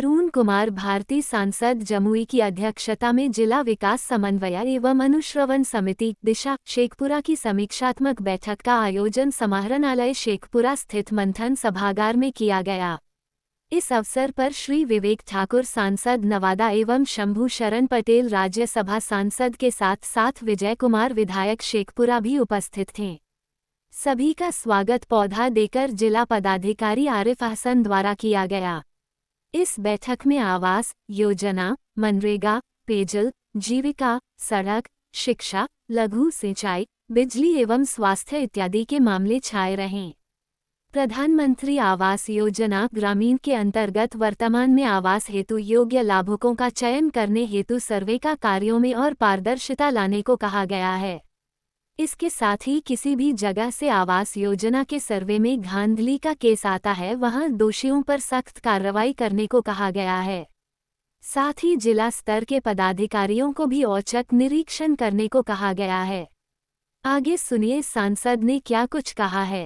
अरुण कुमार भारती सांसद जमुई की अध्यक्षता में जिला विकास समन्वय एवं अनुश्रवण समिति दिशा शेखपुरा की समीक्षात्मक बैठक का आयोजन समाहरणालय शेखपुरा स्थित मंथन सभागार में किया गया। इस अवसर पर श्री विवेक ठाकुर सांसद नवादा एवं शंभू शरण पटेल राज्यसभा सांसद के साथ साथ विजय कुमार विधायक शेखपुरा भी उपस्थित थे। सभी का स्वागत पौधा देकर जिला पदाधिकारी आरिफ हसन द्वारा किया गया। इस बैठक में आवास योजना, मनरेगा, पेयजल, जीविका, सड़क, शिक्षा, लघु सिंचाई, बिजली एवं स्वास्थ्य इत्यादि के मामले छाए रहे। प्रधानमंत्री आवास योजना ग्रामीण के अंतर्गत वर्तमान में आवास हेतु योग्य लाभुकों का चयन करने हेतु सर्वे का कार्यों में और पारदर्शिता लाने को कहा गया है। इसके साथ ही किसी भी जगह से आवास योजना के सर्वे में धांधली का केस आता है वहां दोषियों पर सख्त कार्रवाई करने को कहा गया है। साथ ही जिला स्तर के पदाधिकारियों को भी औचक निरीक्षण करने को कहा गया है। आगे सुनिए सांसद ने क्या कुछ कहा है।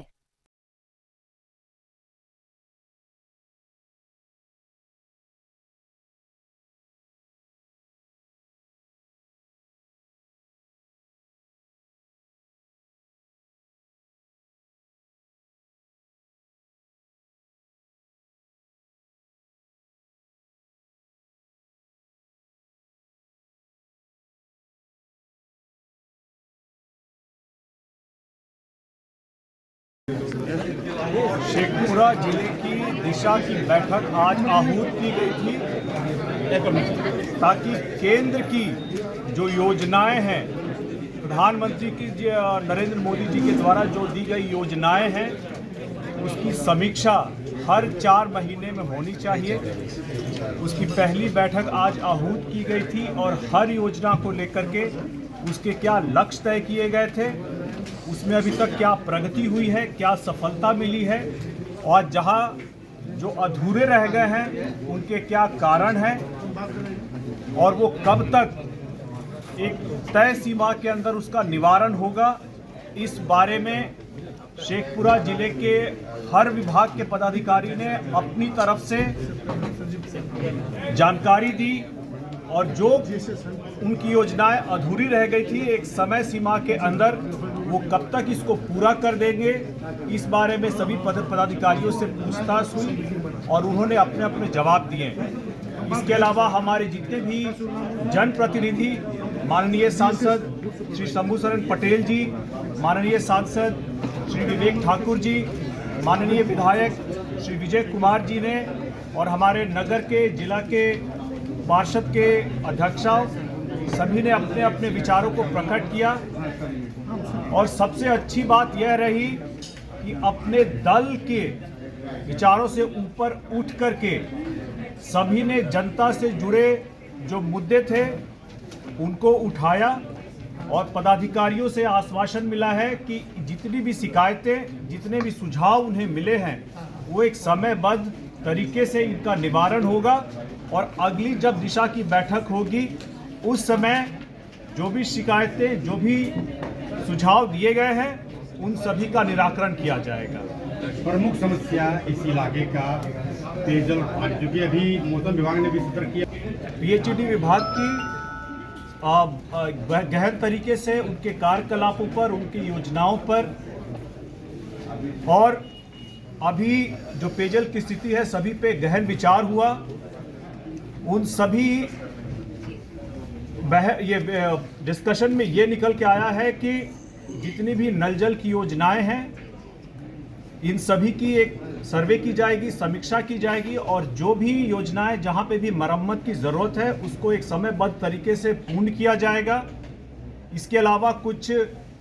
शेखपुरा जिले की दिशा की बैठक आज आहूत की गई थी ताकि केंद्र की जो योजनाएं हैं, प्रधानमंत्री की नरेंद्र मोदी जी के द्वारा जो दी गई योजनाएं हैं उसकी समीक्षा हर 4 महीने में होनी चाहिए। उसकी पहली बैठक आज आहूत की गई थी और हर योजना को लेकर के उसके क्या लक्ष्य तय किए गए थे, उसमें अभी तक क्या प्रगति हुई है, क्या सफलता मिली है और जहां जो अधूरे रह गए हैं उनके क्या कारण हैं और वो कब तक एक तय सीमा के अंदर उसका निवारण होगा। इस बारे में शेखपुरा जिले के हर विभाग के पदाधिकारी ने अपनी तरफ से जानकारी दी और जो उनकी योजनाएं अधूरी रह गई थी एक समय सीमा के अंदर वो कब तक इसको पूरा कर देंगे, इस बारे में सभी पदाधिकारियों से पूछताछ हुई और उन्होंने अपने अपने जवाब दिए। इसके अलावा हमारे जितने भी जनप्रतिनिधि, माननीय सांसद श्री शंभू शरण पटेल जी, माननीय सांसद श्री विवेक ठाकुर जी, माननीय विधायक श्री विजय कुमार जी ने और हमारे नगर के जिला के पार्षद के अध्यक्षों सभी ने अपने अपने विचारों को प्रकट किया और सबसे अच्छी बात यह रही कि अपने दल के विचारों से ऊपर उठ करके सभी ने जनता से जुड़े जो मुद्दे थे उनको उठाया और पदाधिकारियों से आश्वासन मिला है कि जितनी भी शिकायतें, जितने भी सुझाव उन्हें मिले हैं वो एक समयबद्ध तरीके से इनका निवारण होगा और अगली जब दिशा की बैठक होगी उस समय जो भी शिकायतें, जो भी सुझाव दिए गए हैं उन सभी का निराकरण किया जाएगा। प्रमुख समस्या इस इलाके का पेयजल, क्योंकि अभी मौसम विभाग ने भी सतर्क किया। पीएचईडी विभाग की गहन तरीके से उनके कार्यकलापों पर, उनकी योजनाओं पर और अभी जो पेयजल की स्थिति है सभी पे गहन विचार हुआ। उन सभी ये डिस्कशन में ये निकल के आया है कि जितनी भी नल जल की योजनाएं हैं इन सभी की एक सर्वे की जाएगी, समीक्षा की जाएगी और जो भी योजनाएं जहां पे भी मरम्मत की ज़रूरत है उसको एक समयबद्ध तरीके से पूर्ण किया जाएगा। इसके अलावा कुछ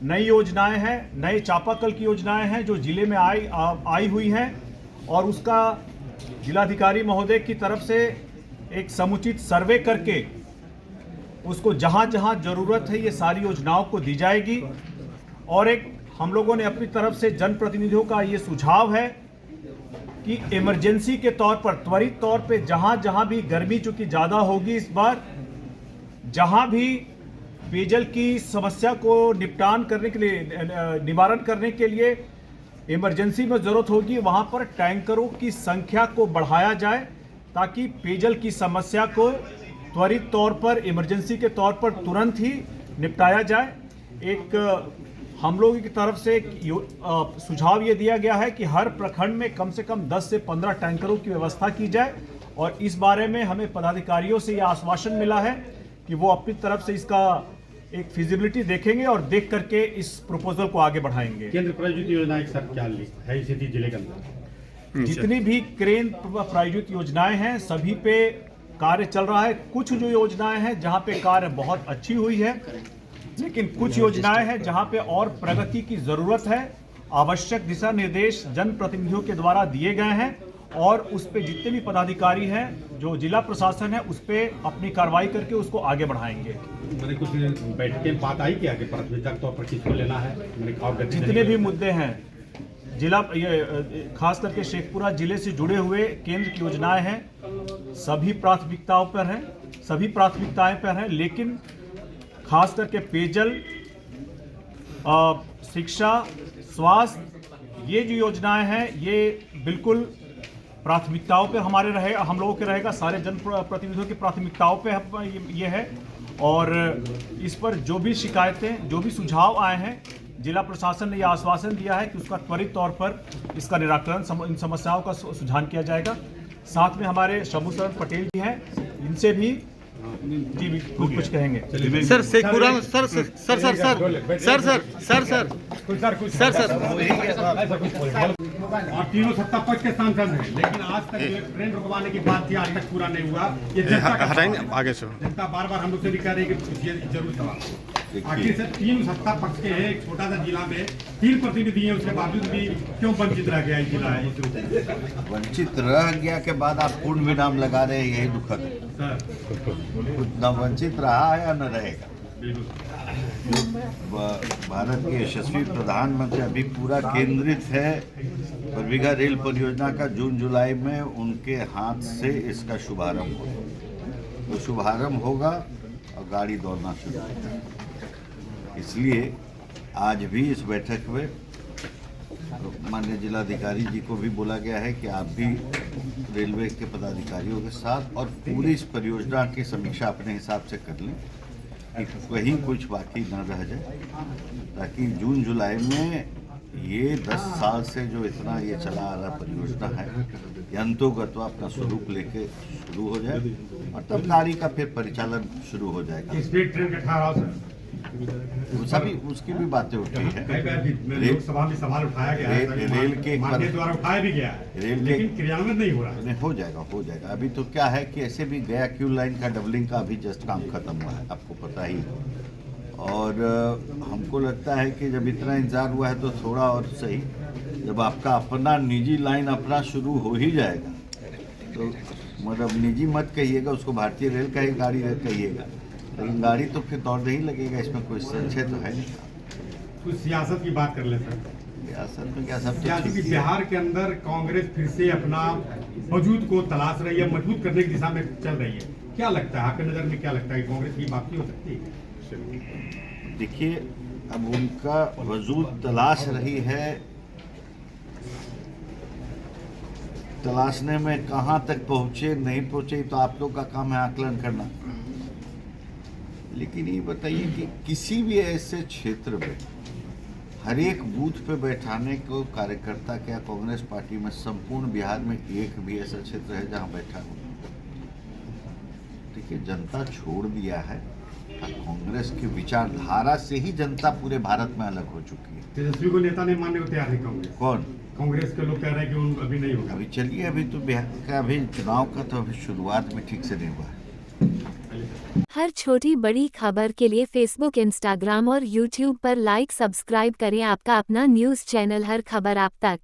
नई योजनाएं हैं, नए चापाकल की योजनाएं हैं जो जिले में आई हुई हैं और उसका जिलाधिकारी महोदय की तरफ से एक समुचित सर्वे करके उसको जहां जहां ज़रूरत है ये सारी योजनाओं को दी जाएगी। और एक हम लोगों ने अपनी तरफ से जनप्रतिनिधियों का ये सुझाव है कि इमरजेंसी के तौर पर, त्वरित तौर पे जहां जहां भी गर्मी चूँकि ज़्यादा होगी इस बार, जहां भी पेयजल की समस्या को निपटान करने के लिए, निवारण करने के लिए इमरजेंसी में ज़रूरत होगी वहां पर टैंकरों की संख्या को बढ़ाया जाए ताकि पेयजल की समस्या को त्वरित तौर पर, इमरजेंसी के तौर पर तुरंत ही निपटाया जाए। एक हम लोगों की तरफ से एक सुझाव ये दिया गया है कि हर प्रखंड में कम से कम 10 से 15 टैंकरों की व्यवस्था की जाए, और इस बारे में हमें पदाधिकारियों से यह आश्वासन मिला है कि वो अपनी तरफ से इसका एक फिजिबिलिटी देखेंगे और देख करके इस प्रपोजल को आगे बढ़ाएंगे। केंद्र प्रायोजित योजना एक सर क्या है स्थिति जिले के अंदर? जितनी भी केंद्र प्रायोजित योजनाएं हैं सभी पे कार्य चल रहा है। कुछ जो योजनाएं हैं जहां पे कार्य बहुत अच्छी हुई है, लेकिन कुछ योजनाएं हैं जहां पे और प्रगति की जरूरत है। आवश्यक दिशा निर्देश जनप्रतिनिधियों के द्वारा दिए गए हैं, और उस पे जितने भी पदाधिकारी हैं, जो जिला प्रशासन है, उस पे अपनी कार्रवाई करके उसको आगे बढ़ाएंगे। मैंने कुछ बैठक में बात आई क्या कि प्राथमिकता तौर पर किसको लेना है? जितने भी मुद्दे हैं जिला, ये खास करके शेखपुरा जिले से जुड़े हुए केंद्र की योजनाएं हैं, सभी प्राथमिकताओं पर हैं, सभी प्राथमिकताएं पर हैं, लेकिन खास करके पेयजल, शिक्षा, स्वास्थ्य, ये जो योजनाएं हैं ये बिल्कुल प्राथमिकताओं पे हम लोगों के रहेगा। सारे जन प्रतिनिधियों की प्राथमिकताओं पे ये है, और इस पर जो भी शिकायतें, जो भी सुझाव आए हैं, जिला प्रशासन ने यह आश्वासन दिया है कि उसका त्वरित तौर पर इसका निराकरण, इन समस्याओं का सुझाव किया जाएगा। साथ में हमारे शंभू शरण पटेल जी हैं, इनसे भी जी भी कुछ कहेंगे। सर शेखपुरा में sir sir sir sir sir sir sir sir sir sir और तीनों सत्ता पक्ष के सांसद हैं, लेकिन आज तक जो ट्रेन रुकवाने की बात थी आज तक पूरा नहीं हुआ। ये जनता का हटाएंगे आगे से। जनता बार बार हम लोग से भी कह रही है कि पूछिए जरूर सवाल। आखिर से तीन सत्ता पक्ष के हैं, एक छोटा सा जिला में 3 प्रतिनिधि हैं, उसके बावजूद भी क्यों वंचित रह गया जिला है? वंचित रह गया के बाद आप पूर्ण विराम लगा रहे हैं, यही दुखद है। न वंचित रहा है या न रहेगा। भारत के यशस्वी प्रधानमंत्री अभी पूरा केंद्रित है बरबीघा रेल परियोजना का। जून जुलाई में उनके हाथ से इसका शुभारंभ होगा, तो शुभारंभ होगा और गाड़ी दौड़ना शुरू होगा। इसलिए आज भी इस बैठक में माननीय जिलाधिकारी जी को भी बोला गया है कि आप भी रेलवे के पदाधिकारियों के साथ और पूरी इस परियोजना की समीक्षा अपने हिसाब से कर लें कि कहीं कुछ बाकी न रह जाए, ताकि जून जुलाई में ये 10 साल से जो इतना ये चला आ रहा परियोजना है, ये अंतोगत्वा अपना स्वरूप लेके शुरू हो जाए, और तब गाड़ी का फिर परिचालन शुरू हो जाएगा। स्पीड ट्रेन का ठहराव सभी उसकी भी बातें उठी है। लोकसभा में सवाल उठाया गया है, रेल के द्वारा उठाया भी गया है, लेकिन क्रियान्वयन नहीं हो रहा है। हो जाएगा। अभी तो क्या है कि ऐसे भी गया क्यू लाइन का डबलिंग का अभी जस्ट काम खत्म हुआ है, आपको पता ही। और हमको लगता है कि जब इतना इंतजार हुआ है तो थोड़ा और सही, जब आपका अपना निजी लाइन अपना शुरू हो ही जाएगा, तो मतलब निजी मत कहिएगा उसको, भारतीय रेल का ही गाड़ी कहिएगा, लेकिन गाड़ी तो फिर दौड़ नहीं लगेगा, इसमें कोई संशय तो है नहीं। कुछ सियासत की बात कर ले सर। सियासत में क्या सब कि बिहार के अंदर कांग्रेस फिर से अपना वजूद को तलाश रही है, मजबूत करने की दिशा में चल रही है। क्या लगता है आपके नज़र में, क्या लगता है कांग्रेस की वापसी हो सकती है? देखिए, अब उनका वजूद तलाश रही है, तलाशने में कहाँ तक पहुँचे नहीं पहुँचे तो आप लोग का काम है आकलन करना। लेकिन ये बताइए कि किसी भी ऐसे क्षेत्र में हर एक बूथ पे बैठाने को कार्यकर्ता क्या कांग्रेस पार्टी में संपूर्ण बिहार में एक भी ऐसा क्षेत्र है जहां बैठा हो? देखिए, जनता छोड़ दिया है, कांग्रेस की विचारधारा से ही जनता पूरे भारत में अलग हो चुकी है। तेजस्वी को नेता नहीं मानने को तैयार है कांग्रेस। कौन? कांग्रेस के लोग कह रहे हैं कि उन अभी नहीं होगा। अभी चलिए, अभी तो बिहार का अभी चुनाव का तो अभी शुरुआत में ठीक से नहीं हुआ है। हर छोटी बड़ी खबर के लिए फेसबुक, इंस्टाग्राम और यूट्यूब पर लाइक, सब्सक्राइब करें आपका अपना न्यूज़ चैनल हर खबर आप तक।